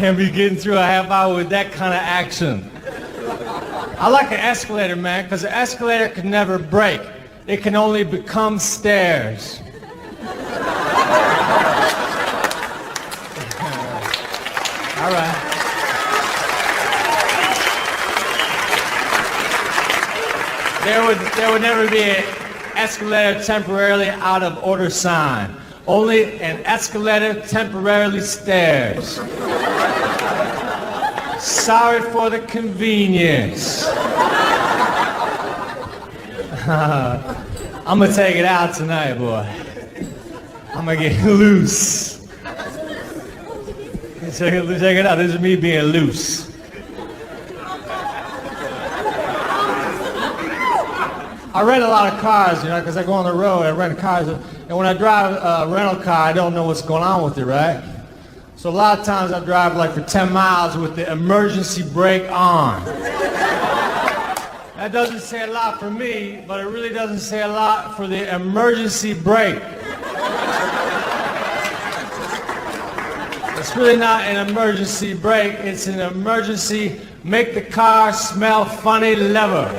can't be getting through a half hour with that kind of action. I like an escalator, man, because an escalator can never break. It can only become stairs. All right. There would never be an escalator temporarily out of order sign. Only an escalator temporarily stairs. Sorry for the convenience. I'm gonna take it out tonight, boy. I'm gonna get loose. Check it out. This is me being loose. I rent a lot of cars, you know, because I go on the road. I rent cars, and when I drive a rental car, I don't know what's going on with it, right? So a lot of times I drive like for 10 miles with the emergency brake on. That doesn't say a lot for me, but it really doesn't say a lot for the emergency brake. It's really not an emergency brake, it's an emergency make the car smell funny lever.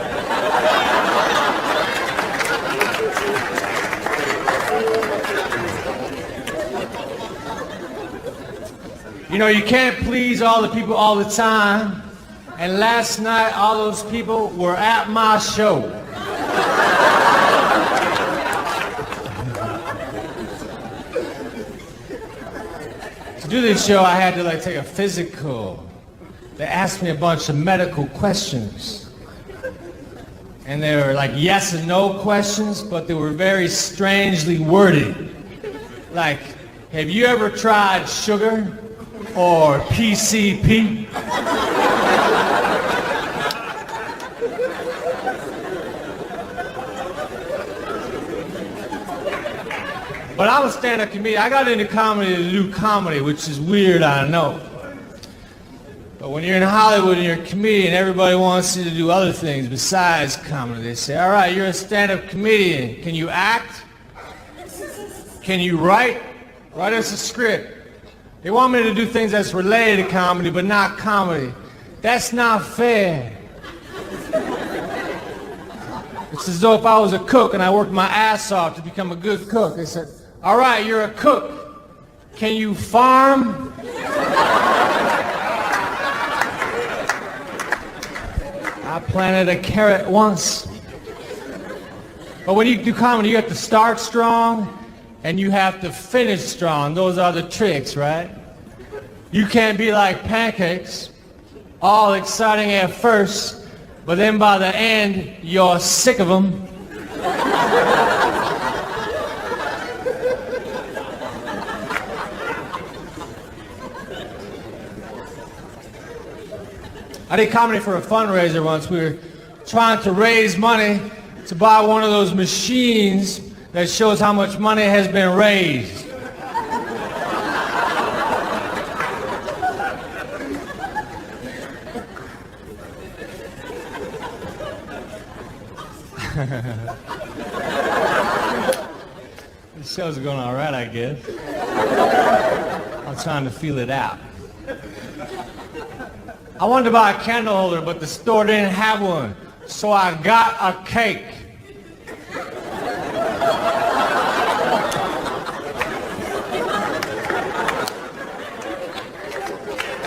You know, you can't please all the people all the time. And last night, all those people were at my show. To do this show, I had to take a physical. They asked me a bunch of medical questions. And they were like yes and no questions, but they were very strangely worded. Like, have you ever tried sugar? Or PCP? But I'm a stand-up comedian. I got into comedy to do comedy, which is weird, I know. But when you're in Hollywood and you're a comedian, everybody wants you to do other things besides comedy. They say, all right, you're a stand-up comedian. Can you act? Can you write? Write us a script. They want me to do things that's related to comedy, but not comedy. That's not fair. It's as though if I was a cook and I worked my ass off to become a good cook. They said, all right, you're a cook. Can you farm? I planted a carrot once. But when you do comedy, you have to start strong and you have to finish strong. Those are the tricks, right? You can't be like pancakes, all exciting at first, but then by the end, you're sick of them. I did comedy for a fundraiser once. We were trying to raise money to buy one of those machines that shows how much money has been raised. This show's going all right, I guess. I'm trying to feel it out. I wanted to buy a candle holder, but the store didn't have one, so I got a cake.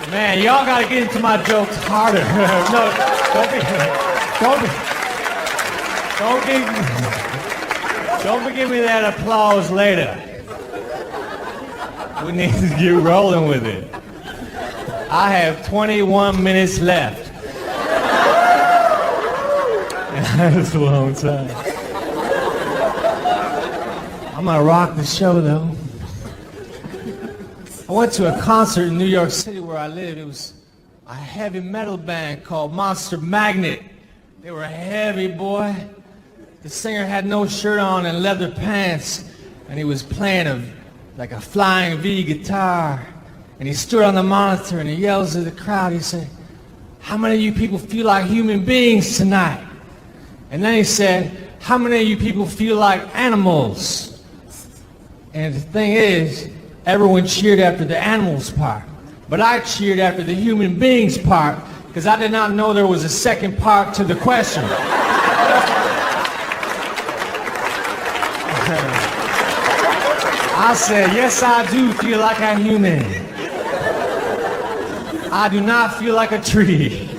Man, y'all gotta get into my jokes harder. No, don't give me that applause later. We need to get rolling with it. I have 21 minutes left. That's a long time. I'm gonna rock the show though. I went to a concert in New York City where I live. It was a heavy metal band called Monster Magnet. They were heavy, boy. The singer had no shirt on and leather pants, and he was playing a flying V guitar. And he stood on the monitor and he yells at the crowd. He said, how many of you people feel like human beings tonight? And then he said, how many of you people feel like animals? And the thing is, everyone cheered after the animals part. But I cheered after the human beings part because I did not know there was a second part to the question. I said, yes, I do feel like a human. I do not feel like a tree.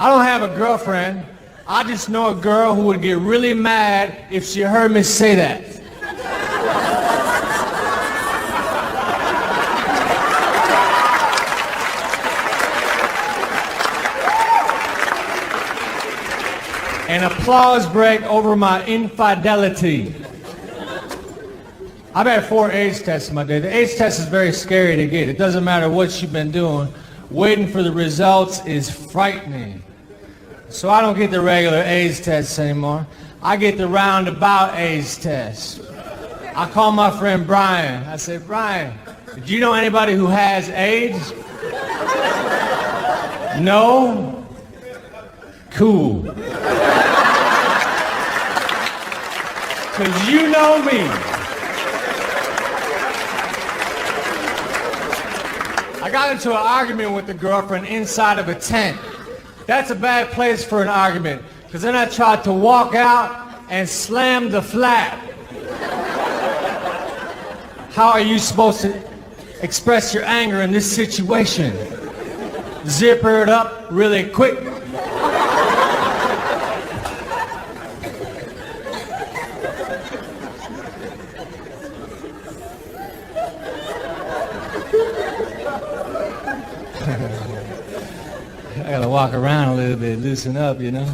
I don't have a girlfriend. I just know a girl who would get really mad if she heard me say that. An applause break over my infidelity. I've had 4 AIDS tests in my day. The AIDS test is very scary to get. It doesn't matter what you've been doing. Waiting for the results is frightening. So I don't get the regular AIDS tests anymore. I get the roundabout AIDS test. I call my friend Brian. I say, Brian, do you know anybody who has AIDS? No? Cool. Because you know me. I got into an argument with the girlfriend inside of a tent. That's a bad place for an argument, because then I tried to walk out and slam the flap. How are you supposed to express your anger in this situation? Zipper it up really quick. I gotta walk around a little bit, loosen up, you know.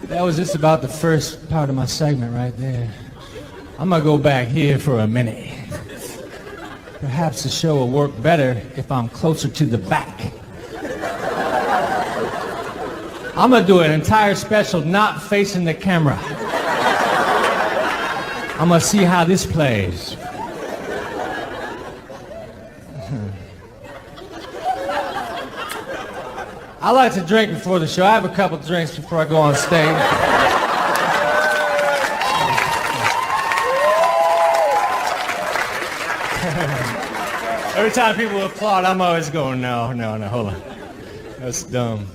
That was just about the first part of my segment right there. I'm gonna go back here for a minute. Perhaps the show will work better if I'm closer to the back. I'm gonna do an entire special not facing the camera. I'm gonna see how this plays. I like to drink before the show. I have a couple drinks before I go on stage. Every time people applaud, I'm always going, no, hold on. That's dumb.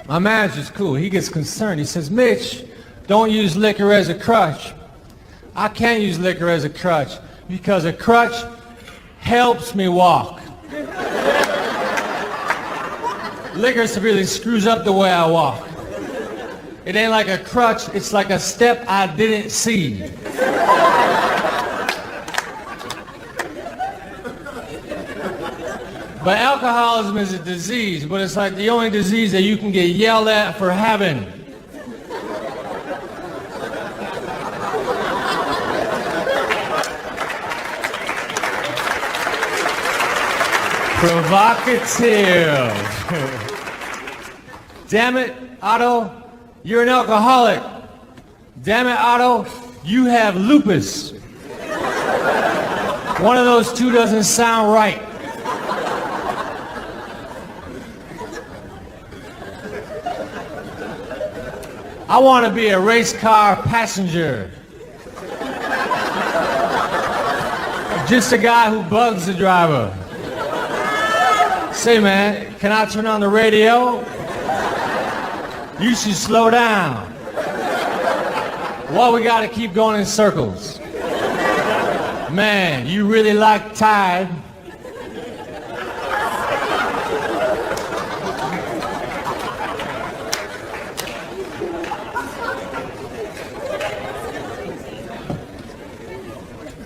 My manager's cool. He gets concerned. He says, Mitch, don't use liquor as a crutch. I can't use liquor as a crutch because a crutch helps me walk. Liquor severely screws up the way I walk. It ain't like a crutch, it's like a step I didn't see. But alcoholism is a disease, but it's like the only disease that you can get yelled at for having. Provocative. Damn it, Otto, you're an alcoholic. Damn it, Otto, you have lupus. One of those two doesn't sound right. I want to be a race car passenger. Just a guy who bugs the driver. Say, man, can I turn on the radio? You should slow down. Why we gotta keep going in circles? Man, you really like Tide.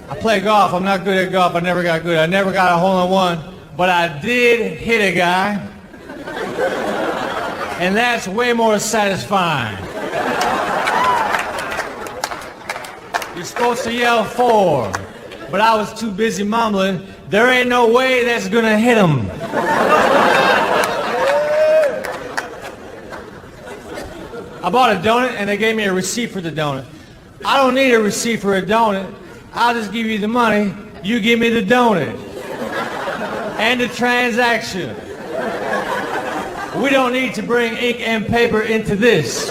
I play golf. I'm not good at golf. I never got good. I never got a hole-in-one. But I did hit a guy, and that's way more satisfying. You're supposed to yell 4, but I was too busy mumbling, there ain't no way that's gonna hit him. I bought a donut, and they gave me a receipt for the donut. I don't need a receipt for a donut. I'll just give you the money, you give me the donut. And the transaction. We don't need to bring ink and paper into this.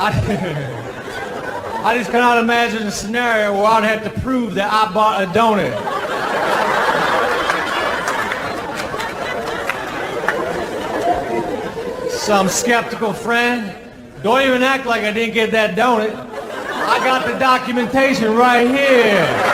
I just cannot imagine a scenario where I'd have to prove that I bought a donut. Some skeptical friend, don't even act like I didn't get that donut. I got the documentation right here.